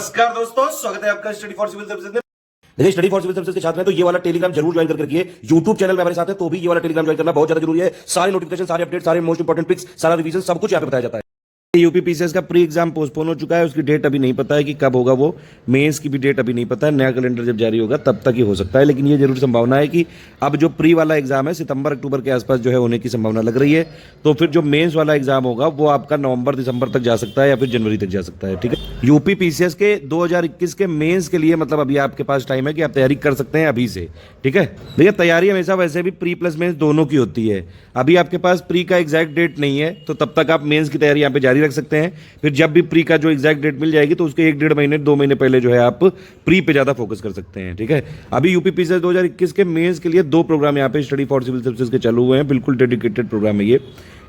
नमस्कार दोस्तों, स्वागत है आपका स्टडी फॉर सिविल सर्विसेज में। देखिए, स्टडी फॉर सिविल सर्विसेज के छात्र हैं तो ये वाला टेलीग्राम जरूर ज्वाइन करके रखिए। यूट्यूब चैनल में हमारे साथ है तो भी ये वाला टेलीग्राम ज्वाइन करना बहुत ज्यादा जरूरी है। सारे नोटिफिकेशन, सारे अपडेट, सारे मोस्ट इंपोर्टेंट पिक्स, सारा रिवीजन सब कुछ यहाँ पे बताया जाता है। यूपी पीसीएस का प्री एग्जाम पोस्टपोन हो चुका है, उसकी डेट अभी नहीं पता है कि कब होगा वो। मेंस की भी डेट अभी नहीं पता है, नया कैलेंडर जब जारी होगा तब तक ही हो सकता है। लेकिन ये जरूर संभावना है कि अब जो प्री वाला एग्जाम है सितंबर अक्टूबर के आसपास जो है होने की संभावना लग रही है। तो फिर जो मेंस वाला एग्जाम होगा वो आपका नवंबर दिसंबर तक जा सकता है या फिर जनवरी तक जा सकता है। ठीक है, यूपी पीसीएस के 2021 के मेंस के लिए मतलब अभी आपके पास टाइम है कि आप तैयारी कर सकते हैं अभी से। ठीक है भैया, तैयारी हमेशा वैसे भी प्री प्लस मेंस दोनों की होती है। अभी आपके पास प्री का एग्जैक्ट डेट नहीं है तो तब तक आप मेंस की तैयारी यहाँ पे जारी रख सकते हैं। फिर जब भी प्री का जो एग्जैक्ट डेट मिल जाएगी तो उसके 1-1.5 महीने 2 महीने पहले जो है आप प्री पे ज़्यादा फोकस कर सकते हैं। ठीक है, अभी यूपी पीसीएस 2021 के मेंस के लिए 2 प्रोग्राम यहाँ पे स्टडी फॉर सिविल सर्विसेज के चालू हुए हैं। बिल्कुल डेडिकेटेड प्रोग्राम है ये।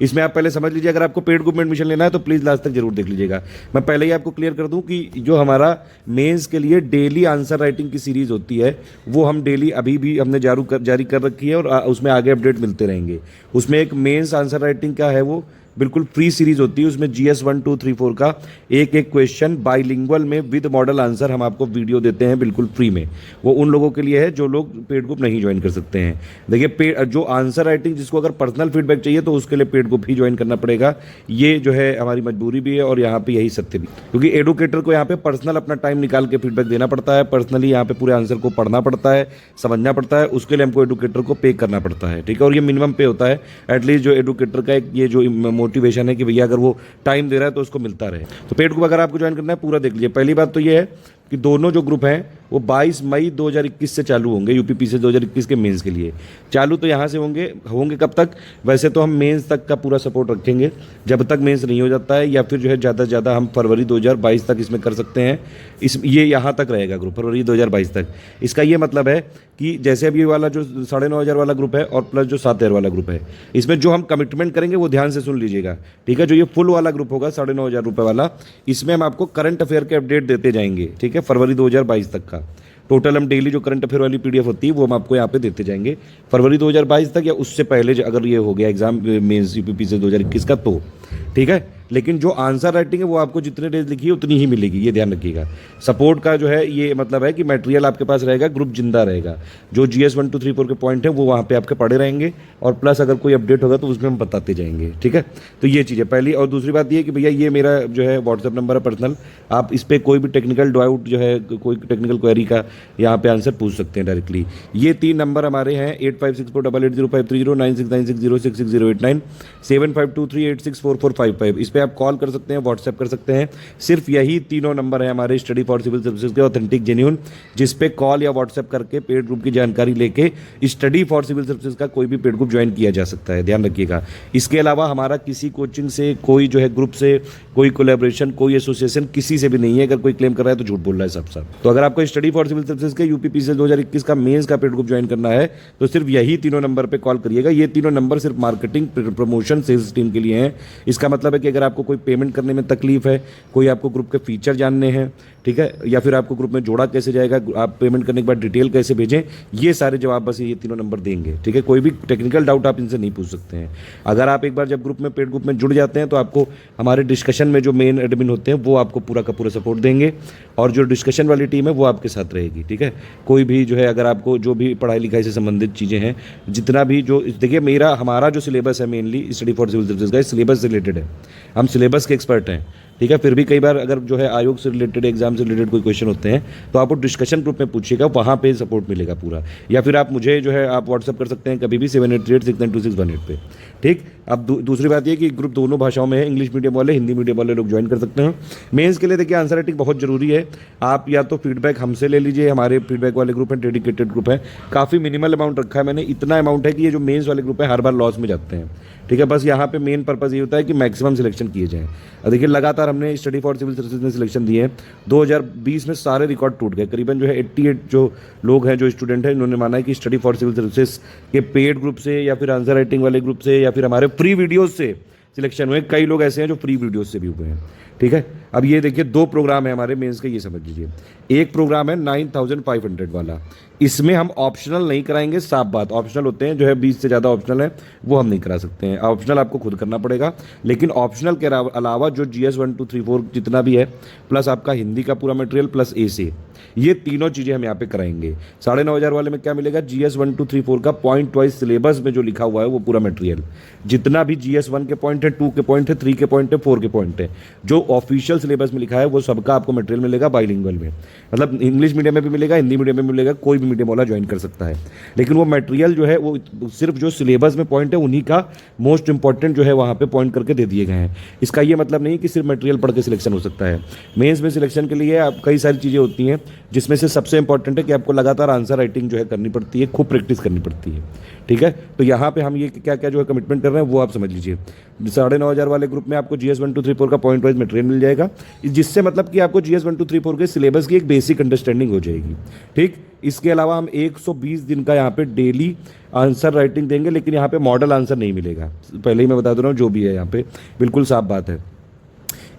इसमें आप पहले समझ लीजिए, अगर आपको पेड ग्रुप में एडमिशन लेना है तो प्लीज़ लास्ट तक जरूर देख लीजिएगा। मैं पहले ही आपको क्लियर कर दूं कि जो हमारा मेंस के लिए डेली आंसर राइटिंग की सीरीज़ होती है वो हम डेली अभी भी हमने जारी कर रखी है और उसमें आगे अपडेट मिलते रहेंगे। उसमें एक मेंस आंसर राइटिंग का है, वो बिल्कुल फ्री सीरीज होती है। उसमें जीएस 1, 2, 3, 4 का एक क्वेश्चन बाइलिंगुअल में विद मॉडल आंसर हम आपको वीडियो देते हैं बिल्कुल फ्री में। वो उन लोगों के लिए है जो लोग पेड ग्रुप नहीं ज्वाइन कर सकते हैं। देखिए, जो आंसर राइटिंग जिसको अगर पर्सनल फीडबैक चाहिए तो उसके लिए पेड ग्रुप ही ज्वाइन करना पड़ेगा। ये जो है हमारी मजबूरी भी है और यहाँ पे यही सत्य भी, क्योंकि एडुकेटर को यहाँ पे पर्सनल अपना टाइम निकाल के फीडबैक देना पड़ता है। पर्सनली यहाँ पे पूरे आंसर को पढ़ना पड़ता है, समझना पड़ता है। उसके लिए हमको एडुकेटर को पे करना पड़ता है। ठीक है, और ये मिनिमम पे होता है। एटलीस्ट जो एडुकेटर का एक ये जो मोटिवेशन है कि भैया अगर वो टाइम दे रहा है तो उसको मिलता रहे। तो पेड ग्रुप अगर आपको ज्वाइन करना है पूरा देख लीजिए। पहली बात तो ये है कि दोनों जो ग्रुप हैं वो 22 मई 2021 से चालू होंगे। यूपी पीसीएस 2021 के मेंस के लिए चालू तो यहाँ से होंगे कब तक? वैसे तो हम मेंस तक का पूरा सपोर्ट रखेंगे जब तक मेंस नहीं हो जाता है, या फिर जो है ज़्यादा से ज़्यादा हम फरवरी 2022 तक इसमें कर सकते हैं। ये यहाँ तक रहेगा ग्रुप, फरवरी 2022 तक। इसका ये मतलब है कि जैसे अब ये वाला जो 9,500 वाला ग्रुप है और प्लस जो 7,000 वाला ग्रुप है, इसमें जो हम कमिटमेंट करेंगे वो ध्यान से सुन लीजिएगा। ठीक है, जो ये फुल वाला ग्रुप होगा 9,500 रुपये वाला, इसमें हम आपको करंट अफेयर के अपडेट देते जाएंगे। ठीक है, फरवरी 2022 तक का टोटल हम डेली जो करंट अफेयर वाली पीडीएफ होती है वो हम आपको यहाँ पे देते जाएंगे फरवरी 2022 तक, या उससे पहले अगर ये हो गया एग्जाम मेंस यूपी पीसीएस 2021 का तो। ठीक है, लेकिन जो आंसर राइटिंग है वो आपको जितने डेज लिखी है उतनी ही मिलेगी, ये ध्यान रखिएगा। सपोर्ट का जो है ये मतलब है कि मटेरियल आपके पास रहेगा, ग्रुप जिंदा रहेगा। जो जीएस 1, 2, 3, 4 के पॉइंट है वो वहाँ पे आपके पड़े रहेंगे और प्लस अगर कोई अपडेट होगा तो उसमें हम बताते जाएंगे। ठीक है, तो ये चीज़ है पहली। और दूसरी बात ये कि भैया ये मेरा जो है व्हाट्सएप नंबर है पर्सनल, आप इस पर कोई भी टेक्निकल डाउट जो है, कोई टेक्निकल क्वेरी का यहाँ पे आंसर पूछ सकते हैं डायरेक्टली। ये 3 नंबर हमारे हैं 8564880530, 9696066089, 7523864455। इस पर आप कॉल कर सकते हैं, व्हाट्सएप कर सकते हैं। सिर्फ यही तीनों नंबर हैं हमारे स्टडी फॉर सिविल सर्विसेज के, ऑथेंटिक जेन्युइन, जिस पे कॉल या व्हाट्सएप करके पेड ग्रुप की जानकारी लेके स्टडी फॉर सिविल सर्विसेज का कोई भी पेड ग्रुप ज्वाइन किया जा सकता है, ध्यान रखिएगा। इसके अलावा हमारा किसी कोचिंग से, कोई जो है ग्रुप से कोई कोलैबोरेशन, कोई एसोसिएशन किसी से भी नहीं है। अगर कोई क्लेम कर रहा है तो झूठ बोल रहा है सब। तो अगर आपको स्टडी फॉर सिविल सर्विसेज के यूपी पीसीएस 2021 का मेंस का पेड ग्रुप ज्वाइन करना है तो सिर्फ यही तीनों नंबर पे कॉल करिएगा। ये तीनों नंबर सिर्फ मार्केटिंग, प्रमोशन, सेल्स टीम के लिए हैं। इसका मतलब है कि अगर आपको कोई पेमेंट करने में तकलीफ है, कोई आपको ग्रुप के फीचर जानने हैं, ठीक है, या फिर आपको ग्रुप में जोड़ा कैसे जाएगा, आप पेमेंट करने के बाद डिटेल कैसे भेजें, ये सारे जवाब बस ये तीनों नंबर देंगे। ठीक है, कोई भी टेक्निकल डाउट आप इनसे नहीं पूछ सकते हैं। अगर आप एक बार जब ग्रुप में, पेड ग्रुप में जुड़ जाते हैं तो आपको हमारे डिस्कशन में जो मेन एडमिन होते हैं वो आपको पूरा का पूरा सपोर्ट देंगे और जो डिस्कशन वाली टीम है वो आपके साथ रहेगी। ठीक है, कोई भी जो है अगर आपको जो भी पढ़ाई लिखाई से संबंधित चीज़ें हैं, जितना भी जो देखिए हमारा जो सिलेबस है mainly study for civil services का सिलेबस से रिलेटेड है, हम सिलेबस के एक्सपर्ट हैं। ठीक है, फिर भी कई बार अगर जो है आयोग से रिलेटेड, एग्जाम से रिलेटेड कोई क्वेश्चन होते हैं तो आप वो डिस्कशन ग्रुप में पूछिएगा, वहाँ पे सपोर्ट मिलेगा पूरा। या फिर आप मुझे जो है आप व्हाट्सअप कर सकते हैं कभी भी 7838692618 पे। ठीक, अब दूसरी बात ये कि ग्रुप दोनों भाषाओं में है, इंग्लिश मीडियम वाले, हिंदी मीडियम वाले लोग ज्वाइन कर सकते हैं। मेंस के लिए देखिए आंसर राइटिंग बहुत जरूरी है। आप या तो फीडबैक हमसे ले लीजिए, हमारे फीडबैक वाले ग्रुप हैं, डेडिकेटेड ग्रुप है, काफ़ी मिनिमल अमाउंट रखा है मैंने। इतना अमाउंट है कि ये जो मेंस वाले ग्रुप है हर बार लॉस में जाते हैं। ठीक है, बस यहाँ पे मेन पर्पज़ ये होता है कि मैक्सिमम सिलेक्शन किए जाएँ। देखिए लगातार हमने स्टडी फॉर सिविल सर्विसेज में सिलेक्शन दिए हैं। 2020 में सारे रिकॉर्ड टूट गए। करीबन जो है 88 जो लोग हैं, जो स्टूडेंट हैं, इन्होंने माना है कि स्टडी फॉर सिविल सर्विसेज के पेड ग्रुप से या फिर आंसर राइटिंग वाले ग्रुप से या फिर हमारे फ्री वीडियोज़ से सिलेक्शन हुए। कई लोग ऐसे हैं जो फ्री वीडियोज़ से भी हुए हैं। ठीक है, अब ये देखिए 2 प्रोग्राम है हमारे मेंस के, ये समझ लीजिए। एक प्रोग्राम है 9500 वाला, इसमें हम ऑप्शनल नहीं कराएंगे, साफ बात। ऑप्शनल होते हैं जो है 20 से ज़्यादा ऑप्शनल है वो हम नहीं करा सकते हैं, ऑप्शनल आपको खुद करना पड़ेगा। लेकिन ऑप्शनल के अलावा जो GS 1 2 3 4 जितना भी है, प्लस आपका हिंदी का पूरा मटेरियल प्लस AC, ये तीनों चीज़ें हम यहाँ पे कराएंगे। 9500 वाले में क्या मिलेगा, GS 1 2 3 4 का पॉइंट वाइज सिलेबस में जो लिखा हुआ है वो पूरा मटेरियल, जितना भी GS 1 के पॉइंट है, 2 के पॉइंट है, 3 के पॉइंट है, 4 के पॉइंट है, जो ऑफिशियल सिलेबस में लिखा है वो सबका आपको मटेरियल मिलेगा बाइलिंगुअल में। मतलब इंग्लिश मीडियम में भी मिलेगा, हिंदी मीडियम में मिलेगा, कोई भी मीडियम वाला ज्वाइन कर सकता है। लेकिन वो मटेरियल जो है वो सिर्फ जो सिलेबस में पॉइंट है उन्हीं का मोस्ट इंपॉर्टेंट जो है वहाँ पे पॉइंट करके दे दिए गए हैं। इसका ये मतलब नहीं कि सिर्फ मटेरियल पढ़ के सिलेक्शन हो सकता है। मेंस में सिलेक्शन के लिए आप कई सारी चीज़ें होती हैं, जिसमें से सबसे इंपॉर्टेंट है कि आपको लगातार आंसर राइटिंग जो है करनी पड़ती है, खूब प्रैक्टिस करनी पड़ती है। ठीक है, तो यहाँ पे हम ये क्या क्या जो है कमिटमेंट कर रहे हैं वो आप समझ लीजिए। 9500 वाले ग्रुप में आपको GS 1 2 3 4 का पॉइंट वाइज मटेरियल मिल जाएगा, जिससे मतलब कि आपको GS 1 2 3 4 के सिलेबस की एक बेसिक अंडरस्टैंडिंग हो जाएगी। ठीक, इसके अलावा हम 120 दिन का यहाँ पे डेली आंसर राइटिंग देंगे, लेकिन यहाँ पे मॉडल आंसर नहीं मिलेगा, पहले ही मैं बता दे रहा हूँ, जो भी है यहाँ पे बिल्कुल साफ बात है।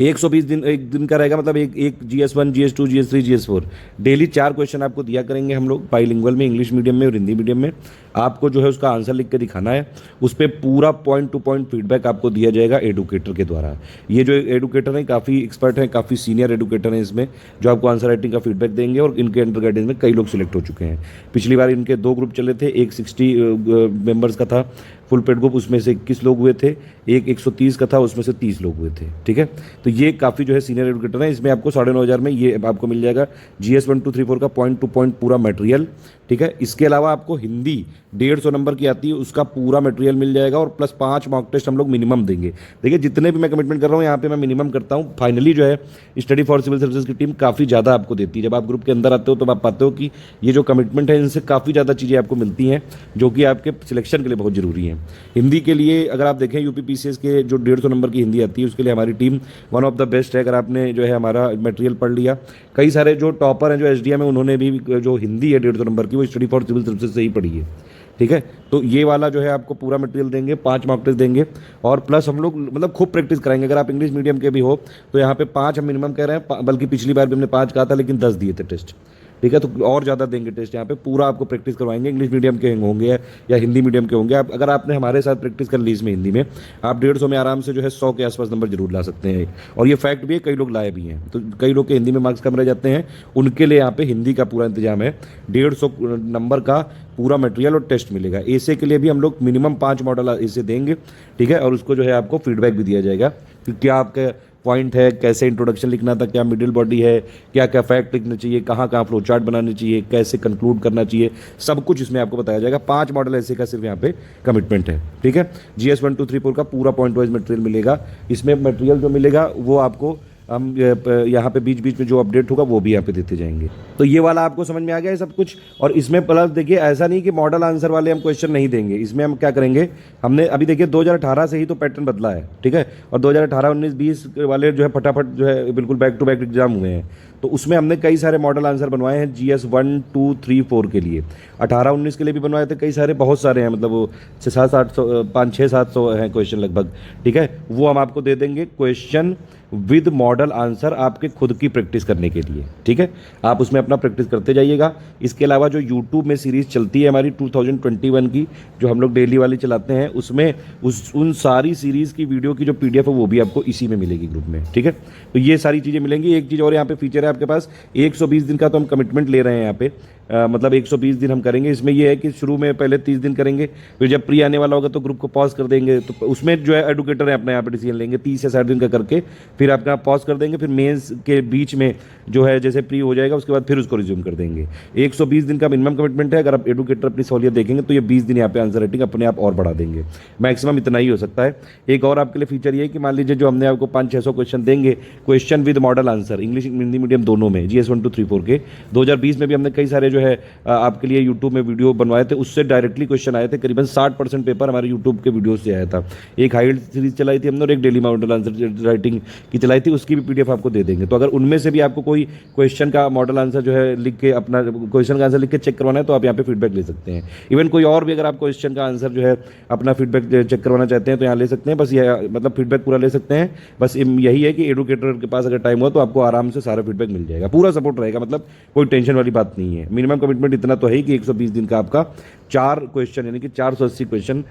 120 दिन एक दिन का रहेगा, मतलब एक GS 1 GS 2 GS 3 GS 4 daily 4 question आपको दिया करेंगे हम लोग बाइलिंगुअल में, इंग्लिश मीडियम में और हिंदी मीडियम में। आपको जो है उसका आंसर लिख के दिखाना है, उस पर पूरा पॉइंट टू पॉइंट फीडबैक आपको दिया जाएगा एडुकेटर के द्वारा। ये जो एडुकेटर हैं काफ़ी एक्सपर्ट हैं, काफ़ी सीनियर एडुकेटर हैं इसमें, जो आपको आंसर राइटिंग का फीडबैक देंगे। और इनके अंडर गाइडेंस में कई लोग सिलेक्ट हो चुके हैं। पिछली बार इनके 2 ग्रुप चले थे, एक 60 मेंबर्स का था फुल पेड ग्रुप, उसमें से 21 लोग हुए थे, एक 130 का था, उसमें से 30 लोग हुए थे। ठीक है, तो ये काफ़ी जो है सीनियर एडुकेटर है। इसमें आपको 9500 में ये आपको मिल जाएगा GS 1 2 3 4 का पॉइंट टू पॉइंट पूरा मटेरियल। ठीक है, इसके अलावा आपको हिंदी 150 नंबर की आती है, उसका पूरा मटेरियल मिल जाएगा, और प्लस 5 मॉक टेस्ट हम लोग मिनिमम देंगे। देखिए जितने भी मैं कमिटमेंट कर रहा हूँ यहाँ पे मैं मिनिमम करता हूँ। फाइनली जो है स्टडी फॉर सिविल सर्विसेज की टीम काफ़ी ज़्यादा आपको देती है। जब आप ग्रुप के अंदर आते हो तो आप पाते हो कि ये जो कमिटमेंट है इनसे काफ़ी ज़्यादा चीज़ें आपको मिलती हैं, जो कि आपके सिलेक्शन के लिए बहुत ज़रूरी है। हिंदी के लिए अगर आप देखें UPPCS के जो 150 नंबर की हिंदी आती है, उसके लिए हमारी team one of the best है। अगर आपने जो है हमारा मटेरियल पढ़ लिया, कई सारे जो टॉपर हैं जो SDM है, उन्होंने भी जो हिंदी है 150 नंबर की वो स्टडी फॉर सिविल सर्विसेज से ही पढ़ी है। ठीक है, तो ये वाला जो है आपको पूरा मटेरियल देंगे, 5 मॉक टेस्ट देंगे, और प्लस हम लोग मतलब खूब प्रैक्टिस कराएंगे। अगर आप इंग्लिश मीडियम के भी हो तो यहाँ पे 5 हम मिनिमम कह रहे हैं, बल्कि पिछली बार भी हमने 5 कहा था, लेकिन 10 दिए थे टेस्ट। ठीक है, तो और ज़्यादा देंगे टेस्ट यहाँ पे, पूरा आपको प्रैक्टिस करवाएंगे। इंग्लिश मीडियम के होंगे या हिंदी मीडियम के होंगे, आप अगर आपने हमारे साथ प्रैक्टिस कर ली इसमें हिंदी में, आप 150 में आराम से जो है 100 के आसपास नंबर जरूर ला सकते हैं। और ये फैक्ट भी है, कई लोग लाए भी हैं। तो कई लोग के हिंदी में मार्क्स कम रह जाते हैं, उनके लिए यहाँ पे हिंदी का पूरा इंतजाम है। 150 नंबर का पूरा मटेरियल और टेस्ट मिलेगा। एसे के लिए भी हम लोग मिनिमम 5 मॉडल एसे देंगे। ठीक है, और उसको जो है आपको फीडबैक भी दिया जाएगा कि क्या आपके पॉइंट है, कैसे इंट्रोडक्शन लिखना था, क्या मिडिल बॉडी है, क्या क्या फैक्ट लिखना चाहिए, कहाँ कहाँ फ्लो चार्ट बनानी चाहिए, कैसे कंक्लूड करना चाहिए, सब कुछ इसमें आपको बताया जाएगा। 5 मॉडल ऐसे का सिर्फ यहाँ पे कमिटमेंट है। ठीक है, GS 1 2 3 4 का पूरा पॉइंट वाइज मटेरियल मिलेगा। इसमें मटेरियल जो मिलेगा वो आपको हम यहाँ पे बीच बीच में जो अपडेट होगा वो भी यहाँ पे देते जाएंगे। तो ये वाला आपको समझ में आ गया है सब कुछ। और इसमें प्लस देखिए, ऐसा नहीं कि मॉडल आंसर वाले हम क्वेश्चन नहीं देंगे। इसमें हम क्या करेंगे, हमने अभी देखिए 2018 से ही तो पैटर्न बदला है। ठीक है, और 2018 19 20 वाले जो है फटाफट जो है बिल्कुल बैक टू बैक एग्जाम हुए हैं, तो उसमें हमने कई सारे मॉडल आंसर बनवाए हैं GS 1 2 3 4 के लिए। 18 19 के लिए भी बनवाए थे कई सारे, बहुत सारे हैं, मतलब वो 600 5 6 700 हैं क्वेश्चन लगभग। ठीक है, वो हम आपको दे देंगे क्वेश्चन विद मॉडल आंसर आपके खुद की प्रैक्टिस करने के लिए। ठीक है, आप उसमें अपना प्रैक्टिस करते जाइएगा। इसके अलावा जो यूट्यूब में सीरीज़ चलती है हमारी 2021 की, जो हम लोग डेली वाली चलाते हैं, उसमें उन सारी सीरीज़ की वीडियो की जो PDF है वो भी आपको इसी में मिलेगी ग्रुप में। ठीक है, तो ये सारी चीज़ें मिलेंगी। एक चीज़ और यहाँ पे फीचर है आपके पास, 120 दिन का तो हम कमिटमेंट ले रहे हैं यहाँ पे। मतलब 120 दिन हम करेंगे। इसमें ये है कि शुरू में पहले 30 दिन करेंगे, फिर जब प्री आने वाला होगा तो ग्रुप को पॉज कर देंगे। तो उसमें जो है एडुकेटर है अपने यहाँ पे डिसीजन लेंगे, 30 या 60 दिन का करके फिर अपना पॉज कर देंगे। फिर मेंस के बीच में जो है जैसे प्री हो जाएगा उसके बाद फिर उसको रिज्यूम कर देंगे। 120 दिन का मिनिमम कमिटमेंट है। अगर आप एडुकेटर अपनी सहूलियत देखेंगे तो ये 20 दिन यहाँ पे आंसर राइटिंग अपने आप और बढ़ा देंगे, मैक्सिमम इतना ही हो सकता है। एक और आपके लिए फीचर ये है कि मान लीजिए जो हमने आपको 500-600 क्वेश्चन देंगे, question with model answer English Hindi medium दोनों में, GS 1 2 3 4 के 2020 में भी हमने कई सारे जो जो है आपके लिए यूट्यूब में वीडियो बनवाए थे उससे डायरेक्टली क्वेश्चन आए थे। करीबन 60% पेपर हमारे यूट्यूब के वीडियो से आया था। एक हाइड सीरीज चलाई थी हमने और एक डेली मॉडल आंसर राइटिंग की चलाई थी, उसकी भी PDF आपको दे देंगे। तो अगर उनमें से भी आपको कोई क्वेश्चन का मॉडल आंसर जो है लिख के अपना क्वेश्चन का आंसर लिख के चेक करवाना है तो आप यहाँ पे फीडबैक ले सकते हैं। इवन कोई और भी अगर आप क्वेश्चन का आंसर जो है अपना फीडबैक चेक करवाना चाहते हैं तो यहाँ ले सकते हैं। बस यह मतलब फीडबैक पूरा ले सकते हैं। बस यही है कि एडुकेटर के पास अगर टाइम हो तो आपको आराम से सारा फीडबैक मिल जाएगा, पूरा सपोर्ट रहेगा, मतलब कोई टेंशन वाली बात नहीं है। मिनिमम कमिटमेंट इतना तो है कि 120 दिन का आपका 4 क्वेश्चन यानी कि 480 क्वेश्चन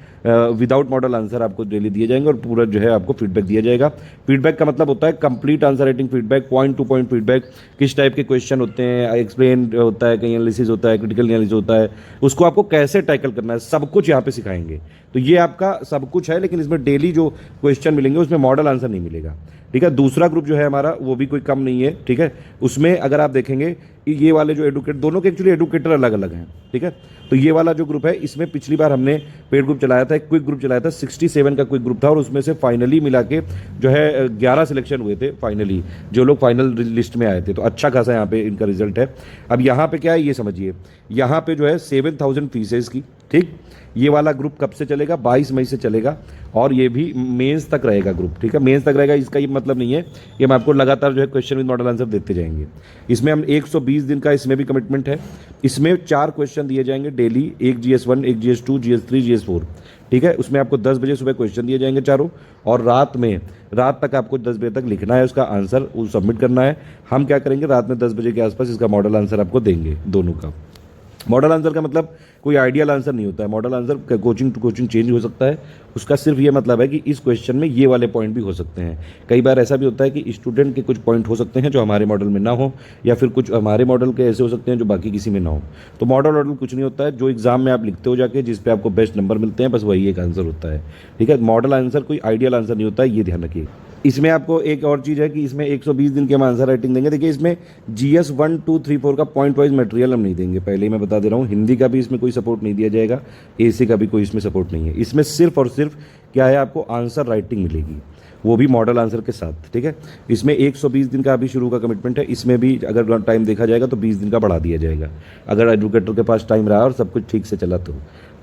विदाउट मॉडल आंसर आपको डेली दिए जाएंगे और पूरा जो है आपको फीडबैक दिया जाएगा। फीडबैक का मतलब होता है complete answer writing feedback, point two point feedback, किस टाइप के क्वेश्चन होते हैं, एक्सप्लेन होता है, कहीं एनालिसिस होता है, क्रिटिकल एनालिसिस होता है, उसको आपको कैसे टैकल करना है, सब कुछ यहाँ पे सिखाएंगे। तो ये आपका सब कुछ है, लेकिन इसमें डेली जो क्वेश्चन मिलेंगे उसमें मॉडल आंसर नहीं मिलेगा। ठीक है, दूसरा ग्रुप जो है हमारा वो भी कोई कम नहीं है। ठीक है, उसमें अगर आप देखेंगे ये वाले जो एडुकेट, दोनों के एक्चुअली एडुकेटर अलग अलग हैं। ठीक है, तो ये वाला जो ग्रुप है इसमें पिछली बार हमने पेड ग्रुप चलाया था, एक क्विक ग्रुप चलाया था, 67 का क्विक ग्रुप था और उसमें से फाइनली मिला के जो है 11 सिलेक्शन हुए थे फाइनली, जो लोग फाइनल लिस्ट में आए थे। तो अच्छा खासा यहाँ पे इनका रिजल्ट है। अब यहाँ पे क्या है ये समझिए, यहाँ पे जो है 7000 फीसेज की, ठीक, ये वाला ग्रुप कब से चलेगा, 22 मई से चलेगा और ये भी मेंस तक रहेगा ग्रुप। ठीक है, मेंस तक रहेगा, इसका ये मतलब नहीं है कि हम आपको लगातार जो है क्वेश्चन विद मॉडल आंसर देते जाएंगे। इसमें हम 120 दिन का इसमें भी कमिटमेंट है। इसमें 4 क्वेश्चन दिए जाएंगे डेली, एक GS1, एक GS2, GS3, GS4। ठीक है, उसमें आपको 10 बजे सुबह क्वेश्चन दिए जाएंगे चारों, और रात तक आपको 10 बजे तक लिखना है, उसका आंसर वो सबमिट करना है। हम क्या करेंगे, रात में 10 बजे के आसपास इसका मॉडल आंसर आपको देंगे दोनों का। मॉडल आंसर का मतलब कोई आइडियल आंसर नहीं होता है। Model answer coaching to coaching change हो सकता है। उसका सिर्फ ये मतलब है कि इस क्वेश्चन में ये वाले पॉइंट भी हो सकते हैं। कई बार ऐसा भी होता है कि स्टूडेंट के कुछ पॉइंट हो सकते हैं जो हमारे मॉडल में ना हो, या फिर कुछ हमारे मॉडल के ऐसे हो सकते हैं जो बाकी किसी में ना हो। तो मॉडल कुछ नहीं होता है, जो एग्जाम में आप लिखते हो जाके जिस पे आपको बेस्ट नंबर मिलते हैं, बस वही एक आंसर होता है। ठीक है, मॉडल आंसर कोई आइडियल आंसर नहीं होता है, ये ध्यान रखिए। इसमें आपको एक और चीज़ है कि इसमें 120 दिन के हम आंसर राइटिंग देंगे। देखिए, इसमें GS 1, 2, 3, 4 का पॉइंट वाइज मटेरियल हम नहीं देंगे, पहले ही मैं बता दे रहा हूँ। हिंदी का भी इसमें कोई सपोर्ट नहीं दिया जाएगा, AC का भी कोई इसमें सपोर्ट नहीं है। इसमें सिर्फ और सिर्फ क्या है, आपको आंसर राइटिंग मिलेगी, वो भी मॉडल आंसर के साथ। ठीक है, इसमें 120 दिन का अभी शुरू का कमिटमेंट है। इसमें भी अगर टाइम देखा जाएगा तो 20 दिन का बढ़ा दिया जाएगा, अगर एजुकेटर के पास टाइम रहा और सब कुछ ठीक से चला तो।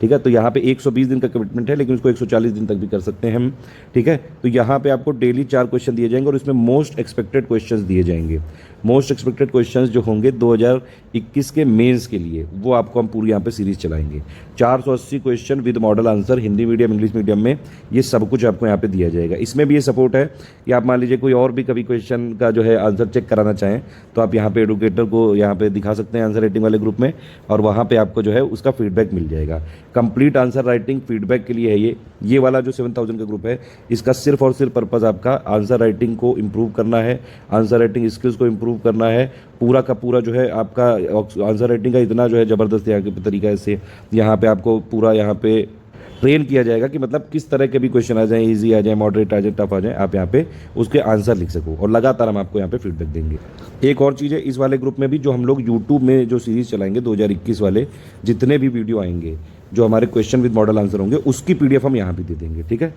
ठीक है, तो यहाँ पे 120 दिन का कमिटमेंट है, लेकिन उसको 140 दिन तक भी कर सकते हैं हम। ठीक है, तो यहाँ पे आपको डेली 4 क्वेश्चन दिए जाएंगे और इसमें मोस्ट एक्सपेक्टेड क्वेश्चंस दिए जाएंगे। मोस्ट एक्सपेक्टेड क्वेश्चंस जो होंगे 2021 के मेंस के लिए, वो आपको हम पूरी यहाँ पे सीरीज चलाएंगे। 480 question with model answer, Hindi medium English medium में, ये सब कुछ आपको यहाँ पे दिया जाएगा। इसमें भी ये सपोर्ट है कि आप मान लीजिए कोई और भी कभी क्वेश्चन का जो है आंसर चेक कराना चाहें तो आप यहाँ पे एडुकेटर को यहाँ पे दिखा सकते हैं आंसर राइटिंग वाले ग्रुप में, और वहाँ पे आपको जो है उसका फीडबैक मिल जाएगा। कंप्लीट आंसर राइटिंग फीडबैक के लिए है ये वाला जो 7000 का ग्रुप है, इसका सिर्फ और सिर्फ पर्पज़ आपका आंसर राइटिंग को इम्प्रूव करना है, आंसर राइटिंग स्किल्स को इम्प्रूव करना है। पूरा का पूरा जो है आपका आंसर राइटिंग का इतना जो है ज़बरदस्त तरीका से यहाँ पे आपको पूरा यहाँ पे ट्रेन किया जाएगा कि मतलब किस तरह के भी क्वेश्चन आ जाएं, इजी आ जाए, मॉडरेट आ जाए, टफ आ जाए, आप यहाँ पे उसके आंसर लिख सको, और लगातार हम आपको यहाँ पे फीडबैक देंगे। एक और चीज़ है, इस वाले ग्रुप में भी जो हम लोग यूट्यूब में जो सीरीज़ चलाएंगे 2021 वाले, जितने भी वीडियो आएंगे जो हमारे क्वेश्चन विद मॉडल आंसर होंगे, उसकी PDF हम यहाँ भी दे देंगे। ठीक है,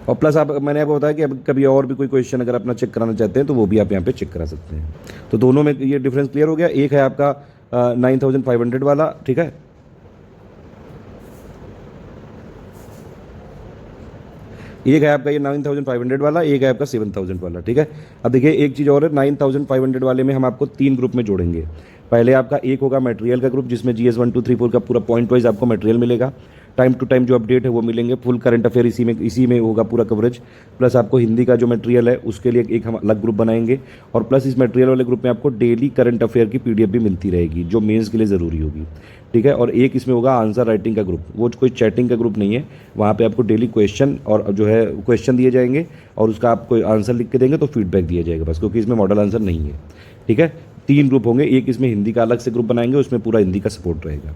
और प्लस मैंने आपको बताया कि अब कभी और भी कोई क्वेश्चन अगर अपना चेक कराना चाहते हैं तो वो भी आप यहाँ पे चेक करा सकते हैं। तो दोनों में ये डिफरेंस क्लियर हो गया। एक है आपका 9500 वाला, ठीक है, एक है आपका ये 9500 वाला, एक है आपका 7000 वाला। ठीक है, अब देखिए एक चीज़ और है, 9500 वाले में हम आपको 3 ग्रुप में जोड़ेंगे। पहले आपका एक होगा मटेरियल का ग्रुप, जिसमें GS 1, 2, 3, 4 का पूरा पॉइंट वाइज आपको मटेरियल मिलेगा। टाइम टू टाइम जो अपडेट है वो मिलेंगे, फुल करंट अफेयर इसी में होगा पूरा कवरेज। प्लस आपको हिंदी का जो मटेरियल है उसके लिए एक हम अलग ग्रुप बनाएंगे, और प्लस इस मटेरियल वाले ग्रुप में आपको डेली करंट अफेयर की PDF भी मिलती रहेगी, जो मेंस के लिए ज़रूरी होगी। ठीक है, और एक इसमें होगा आंसर राइटिंग का ग्रुप, वो कोई चैटिंग का ग्रुप नहीं है, वहाँ पे आपको डेली क्वेश्चन और जो है क्वेश्चन दिए जाएंगे और उसका आप कोई आंसर लिख के देंगे तो फीडबैक दिया जाएगा बस, क्योंकि इसमें मॉडल आंसर नहीं है। ठीक है, 3 ग्रुप होंगे, एक इसमें हिंदी का अलग से ग्रुप बनाएंगे, उसमें पूरा हिंदी का सपोर्ट रहेगा।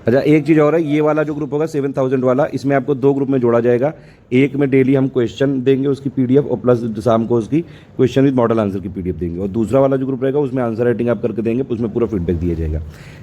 अच्छा, एक चीज़ और है, ये वाला जो ग्रुप होगा 7000 वाला, इसमें आपको 2 ग्रुप में जोड़ा जाएगा। एक में डेली हम क्वेश्चन देंगे उसकी पीडीएफ, और प्लस शाम को उसकी क्वेश्चन विद मॉडल आंसर की पीडीएफ देंगे। और दूसरा वाला जो ग्रुप रहेगा उसमें आंसर राइटिंग आप करके देंगे, उसमें पूरा फीडबैक दिया जाएगा।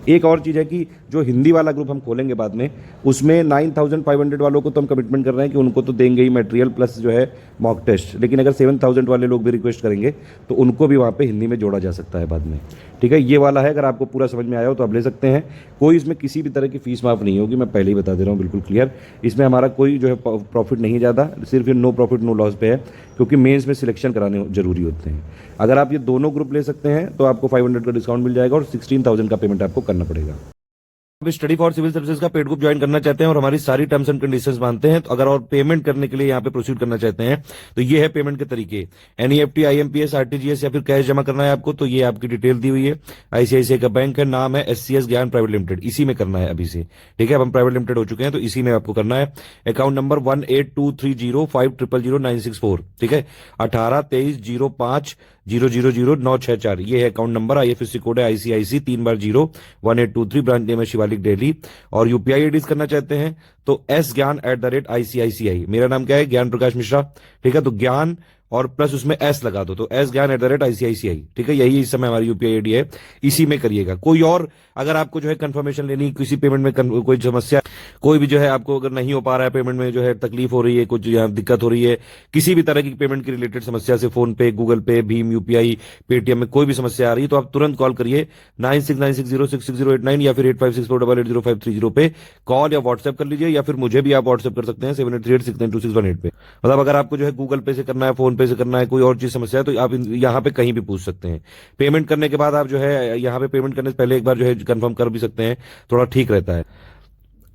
एक और चीज़ है कि जो हिंदी वाला ग्रुप हम खोलेंगे बाद में, उसमें 9500 वालों को तो हम कमिटमेंट कर रहे हैं कि उनको तो देंगे ही मटेरियल प्लस जो है मॉक टेस्ट, लेकिन अगर 7000 वाले लोग भी रिक्वेस्ट करेंगे तो उनको भी वहाँ पे हिंदी में जोड़ा जा सकता है बाद में। ठीक है, ये वाला है, अगर आपको पूरा समझ में आया हो तो आप ले सकते हैं। कोई इसमें किसी भी तरह की फीस माफ़ नहीं होगी, मैं पहले ही बता दे रहा हूँ बिल्कुल क्लियर। इसमें हमारा कोई जो है प्रॉफिट नहीं ज़्यादा, सिर्फ ये नो प्रॉफिट नो लॉस पे है, क्योंकि मेंस में सिलेक्शन कराने जरूरी होते हैं। अगर आप ये दोनों ग्रुप ले सकते हैं तो आपको 500 का डिस्काउंट मिल जाएगा और 16000 का पेमेंट आपको करना पड़ेगा। आप स्टडी फॉर सिविल सर्विसेज का पेड ग्रुप ज्वाइन करना चाहते हैं और हमारी सारी टर्म्स एंड कंडीशंस मानते हैं, तो अगर और पेमेंट करने के लिए यहाँ पे प्रोसीड करना चाहते हैं तो ये है पेमेंट के तरीके। एनईएफटी, आईएमपीएस, आरटीजीएस या फिर कैश जमा करना है आपको, तो ये आपकी डिटेल दी हुई है। आईसीआईसीआई का बैंक है, नाम है एससीएस ज्ञान प्राइवेट लिमिटेड, इसी में करना है अभी से। ठीक है, अब हम प्राइवेट लिमिटेड हो चुके हैं तो इसी में आपको करना है। Account number 182305000964। ठीक है, 182305000964 ये है अकाउंट नंबर। आईएफएससी कोड है आईसीआईसी 3 बार 0 1823, ब्रांच नेम है शिवालिक दिल्ली। और यूपीआई आईडीज करना चाहते हैं तो sgyan@ICICI, मेरा नाम क्या है, ज्ञान प्रकाश मिश्रा। ठीक है, तो ज्ञान और प्लस उसमें एस लगा दो, तो sgyan@ICICI। ठीक है, यही इस समय हमारी यूपीआई आईडी है, इसी में करिएगा। कोई और अगर आपको जो है कंफर्मेशन लेनी, किसी पेमेंट में कोई समस्या, कोई भी जो है आपको अगर नहीं हो पा रहा है पेमेंट में, जो है तकलीफ हो रही है, कुछ यहाँ दिक्कत हो रही है, किसी भी तरह की पेमेंट की रिलेटेड समस्या से, फोन पे, गूगल पे, भीम, यूपीआई, पेटीएम में कोई भी समस्या आ रही है तो आप तुरंत कॉल करिए 9696066089 या फिर 8564880530 पे कॉल या व्हाट्सएप कर लीजिए, या फिर मुझे भी आप व्हाट्सएप कर सकते हैं 7838692618 पे। मतलब अगर आपको जो है गूगल पे से करना है, फोन पे से करना है, कोई और चीज समस्या है तो आप यहाँ पे कहीं भी पूछ सकते हैं। पेमेंट करने के बाद आप जो है यहाँ पे पेमेंट करने से पहले एक बार जो है कंफर्म कर भी सकते हैं, थोड़ा ठीक रहता है।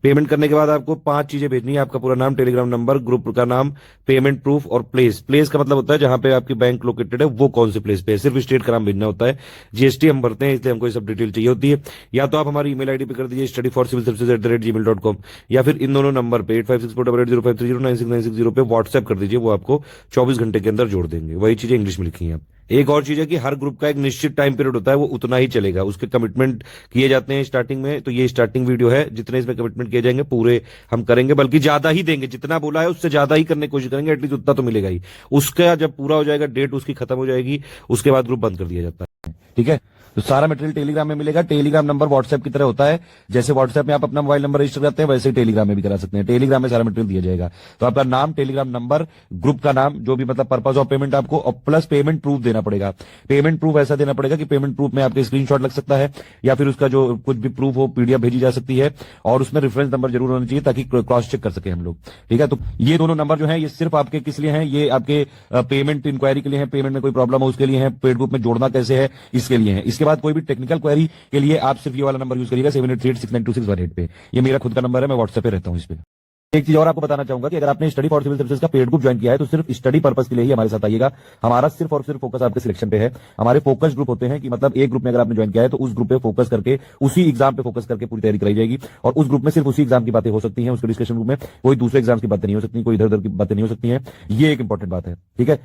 पेमेंट करने के बाद आपको 5 चीजें भेजनी है, आपका पूरा नाम, टेलीग्राम नंबर, ग्रुप का नाम, पेमेंट प्रूफ और प्लेस। प्लेस का मतलब होता है जहां पे आपकी बैंक लोकेटेड है वो कौन से प्लेस पे है, सिर्फ स्टेट का नाम भेजना होता है। जीएसटी हम भरते हैं इसलिए हमको ये सब डिटेल चाहिए होती है। या तो आप हमारी ईमेल आईडी पे कर दीजिए studyforcivilservices@gmail.com, या फिर इन दोनों नंबर पे 8564880530 पे व्हाट्सएप कर दीजिए, वो आपको 24 घंटे के अंदर जोड़ देंगे। वही चीजें इंग्लिश में लिखी हैं। एक और चीज है कि हर ग्रुप का एक निश्चित टाइम पीरियड होता है, वो उतना ही चलेगा, उसके कमिटमेंट किए जाते हैं स्टार्टिंग में। तो ये स्टार्टिंग वीडियो है, जितने इसमें कमिटमेंट किए जाएंगे पूरे हम करेंगे, बल्कि ज्यादा ही देंगे, जितना बोला है उससे ज्यादा ही करने की कोशिश करेंगे, एटलीस्ट उतना तो मिलेगा ही। उसका जब पूरा हो जाएगा, डेट उसकी खत्म हो जाएगी, उसके बाद ग्रुप बंद कर दिया जाता है। ठीक है, तो सारा मटेरियल टेलीग्राम में मिलेगा। टेलीग्राम नंबर व्हाट्सएप की तरह होता है, जैसे व्हाट्सएप में आप अपना मोबाइल नंबर रजिस्टर करते हैं वैसे ही टेलीग्राम में भी करा सकते हैं। टेलीग्राम में सारा मटेरियल दिया जाएगा, तो आपका नाम, टेलीग्राम नंबर, ग्रुप का नाम, जो भी मतलब पर्पस ऑफ पेमेंट आपको, और प्लस पेमेंट प्रूफ देना पड़ेगा। पेमेंट प्रूफ ऐसा देना पड़ेगा कि पेमेंट प्रूफ में आपके स्क्रीनशॉट लग सकता है, या फिर उसका जो कुछ भी प्रूफ हो पीडीएफ भेजी जा सकती है, और उसमें रेफरेंस नंबर जरूर होना चाहिए ताकि क्रॉस चेक कर सके हम लोग। ठीक है, तो ये दोनों नंबर जो है ये सिर्फ आपके किस लिए हैं, ये आपके पेमेंट इंक्वायरी के लिए है, पेमेंट में कोई प्रॉब्लम हो उसके लिए है, पेड ग्रुप में जोड़ना कैसे है इसके लिए है। इसके बाद कोई भी टेक्निकल क्वेरी के लिए आप सिर्फ ये वाला नंबर यूज करिएगा 7838692618 पे। ये मेरा खुद का नंबर है, मैं व्हाट्सएप पे रहता हूं इस पे। एक चीज और आपको बताना चाहूंगा कि अगर आपने स्टडी फॉर सिविल सर्विसेज का पेड ग्रुप ज्वाइन किया है तो सिर्फ स्टडी पर्पस के लिए ही हमारे साथ आइएगा। हमारा सिर्फ और सिर्फ फोकस आपके सिलेक्शन पे है। हमारे फोकस ग्रुप होते हैं कि मतलब एक ग्रुप में अगर आपने ज्वाइन किया है तो उस ग्रुप पे फोकस करके, उसी एग्जाम पे फोकस करके पूरी तैयारी कराई जाएगी, और उस ग्रुप में सिर्फ उसी एग्जाम की बातें हो सकती हैं। उसके डिस्कशन ग्रुप में कोई दूसरे एग्जाम की बातें नहीं हो सकती, कोई इधर उधर की बातें नहीं हो सकती है। ये एक इंपॉर्टेंट बात है। ठीक है,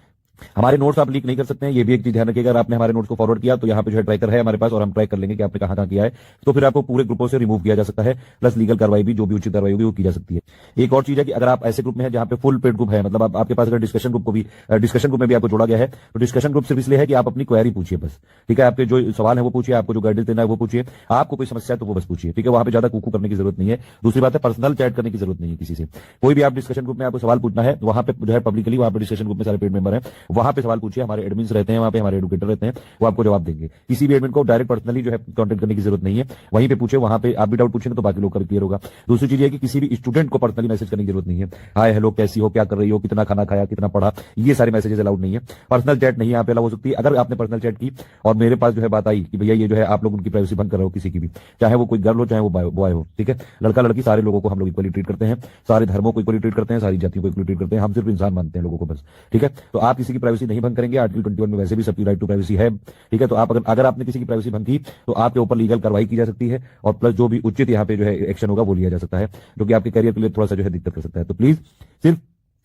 हमारे नोट्स आप लीक नहीं कर सकते हैं, ये भी एक चीज ध्यान रखिएगा। अगर आपने हमारे नोट्स को फॉरवर्ड किया तो यहाँ पे जो है ट्रैकर है हमारे पास, और हम ट्रैक कर लेंगे कि आपने कहां कहां किया है, तो फिर आपको पूरे ग्रुपों से रिमूव किया जा सकता है, प्लस लीगल कार्रवाई भी, जो भी उचित कार्रवाई होगी वो की जा सकती है। एक और चीज है कि अगर आप ऐसे ग्रुप में है जहां पे फुल पेड ग्रुप है, मतलब आपके पास अगर डिस्कशन ग्रुप में भी आपको जोड़ा गया है, तो डिस्कशन ग्रुप सिर्फ इसलिए है कि आप अपनी क्वेरी पूछिए बस। ठीक है, आपके जो सवाल है वो पूछिए, आपको जो गाइडेंस देना है वो पूछिए, आपको कोई समस्या है तो वो बस पूछिए। ठीक है, वहां पे ज्यादा कुकू करने की जरूरत नहीं है। दूसरी बात है, पर्सनल चैट करने की जरूरत नहीं है किसी से। कोई भी आप डिस्कशन ग्रुप में आपको सवाल पूछना है, वहां पे जो है पब्लिकली, वहां पे डिस्कशन ग्रुप में सारे पेड मेंबर हैं, वहां पे सवाल पूछिए। हमारे एडमिन्स रहते हैं वहां पे, हमारे एडुकेटर रहते हैं, वो आपको जवाब देंगे। किसी भी एडमिन को डायरेक्ट पर्सनली जो है कांटेक्ट करने की जरूरत नहीं है, वहीं पे पूछे, वहां पे आप भी डाउट पूछेंगे तो बाकी लोग क्लियर होगा। दूसरी चीज है कि किसी भी स्टूडेंट को पर्सनली मैसेज करने की जरूरत नहीं है, हाय हेलो कैसी हो, क्या कर रही हो, कितना खाना खाया, कितना पढ़ा, ये सारे मैसेजेस अलाउड नहीं है। पर्सनल चैट नहीं यहाँ पे अलाउ हो सकती है। अगर आपने पर्सनल चैट की और मेरे पास जो है बात आई कि भैया ये जो है आप लोग उनकी प्राइवेसी भंग कर रहे हो, किसी की भी, चाहे वो कोई गर्ल हो चाहे वो बॉय हो। ठीक है, लड़का लड़की सारे लोगों को हम लोग इक्वली ट्रीट करते हैं, सारे धर्मों को इक्वली ट्रीट करते हैं, सारी जातियों को इक्वली ट्रीट करते हैं। हम सिर्फ इंसान मानते हैं लोगों को बस। ठीक है, तो आप किसी की प्राइवेसी नहीं भंग करेंगे। आर्टिकल 21 में वैसे भी सबकी राइट टू प्राइवेसी है। ठीक है, तो आप अगर आपने किसी की प्राइवेसी भंग की तो आपके ऊपर लीगल कार्रवाई की जा सकती है, और प्लस जो भी उचित यहाँ पे जो है एक्शन होगा वो लिया जा सकता है, जो कि आपके करियर के लिए थोड़ा सा जो है दिक्कत कर सकता है। तो प्लीज सिर्फ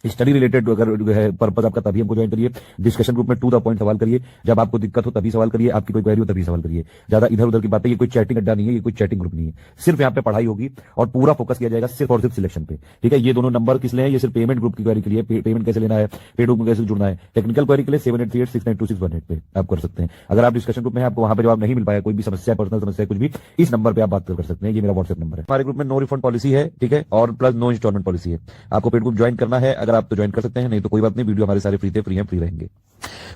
स्टडी रिलेटेड अगर जो है पर्पज आपका, तभी हमको ज्वाइन करिए। डिस्कशन ग्रुप में टू द पॉइंट सवाल करिए, जब आपको दिक्कत हो तभी सवाल करिए, आपकी कोई क्वेरी हो तभी सवाल करिए। ज्यादा इधर उधर की बातें, ये कोई चैटिंग अड्डा नहीं है, ये कोई चैटिंग ग्रुप नहीं है। सिर्फ यहाँ पे पढ़ाई होगी और पूरा फोकस किया जाएगा सिर्फ और सिर्फ सिलेक्शन पे, ठीक है। ये दोनों नंबर किस लिए है? ये सिर्फ पेमेंट ग्रुप की क्वेरी के लिए, पेमेंट कैसे लेना है, पेड ग्रुप में कैसे जुड़ना है। टेक्निकल क्वेरी के लिए 7838692618 पे आप कर सकते हैं। अगर आप डिस्कशन ग्रुप में हैं, आपको वहां पे जवाब नहीं मिल पाया, कोई भी समस्या, पर्सनल समस्या कुछ भी, इस नंबर पे आप बात कर सकते हैं। ये मेरा व्हाट्सएप नंबर है। हमारे ग्रुप में नो रिफंड पॉलिसी है, ठीक है, और प्लस नो इंस्टॉलमेंट पॉलिसी है। आपको पेड ग्रुप ज्वाइन करना है, अगर आप तो ज्वाइन कर सकते हैं, नहीं तो कोई बात नहीं, वीडियो हमारे सारे फ्री रहेंगे।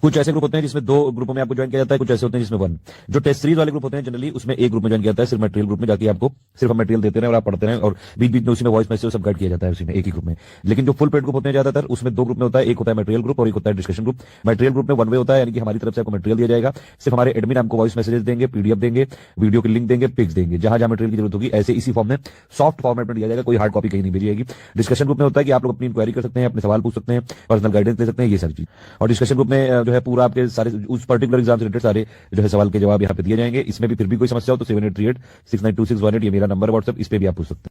कुछ ऐसे ग्रुप होते हैं जिसमें 2 ग्रुपों में आपको ज्वाइन किया जाता है, कुछ ऐसे होते हैं जिसमें 1। जो टेस्ट सीरीज वाले ग्रुप होते हैं जनरली उसमें एक ग्रुप में ज्वाइन किया जाता है, सिर्फ मटेरियल ग्रुप में जाके आपको सिर्फ हम मटेरियल देते हैं और आप पढ़ते हैं, और बीच बीच में उसी में वॉइस मैसेज सब गाइड किया जाता है उसी में, एक ही ग्रुप में। लेकिन जो फुल पेड ग्रुप होते हैं ज्यादातर, उसमें 2 ग्रुप में होता है, एक होता है मटेरियल ग्रुप और एक होता है डिस्कशन ग्रुप। मटेरियल ग्रुप में 1 वे होता है, यानी कि हमारी तरफ से आपको मटेरियल दिया जाएगा, सिर्फ हमारे एडमिन आपको वॉइस मैसेजेस देंगे, पीडीएफ देंगे, वीडियो की लिंक देंगे, पिक्स देंगे, जहां जहां मटेरियल की जरूरत होगी ऐसे इसी फॉर्म में सॉफ्ट फॉर्मेट में दिया जाएगा, कोई हार्ड कॉपी कहीं नहीं भेजी जाएगी। डिस्कशन ग्रुप में होता है कि आप लोग अपनी इंक्वायरी कर सकते हैं, अपने सवाल पूछ सकते हैं, पर्सनल गाइडेंस दे सकते हैं, ये सारी चीज। और डिस्कशन ग्रुप में जो है पूरा आपके सारे उस पर्टिकुलर एग्जाम से रिलेटेड सारे जो है सवाल के जवाब यहाँ पे दिए जाएंगे। इसमें भी फिर भी कोई समस्या हो तो 7838692618 ये मेरा नंबर व्हाट्सएप, इस पे भी आप पूछ सकते हैं।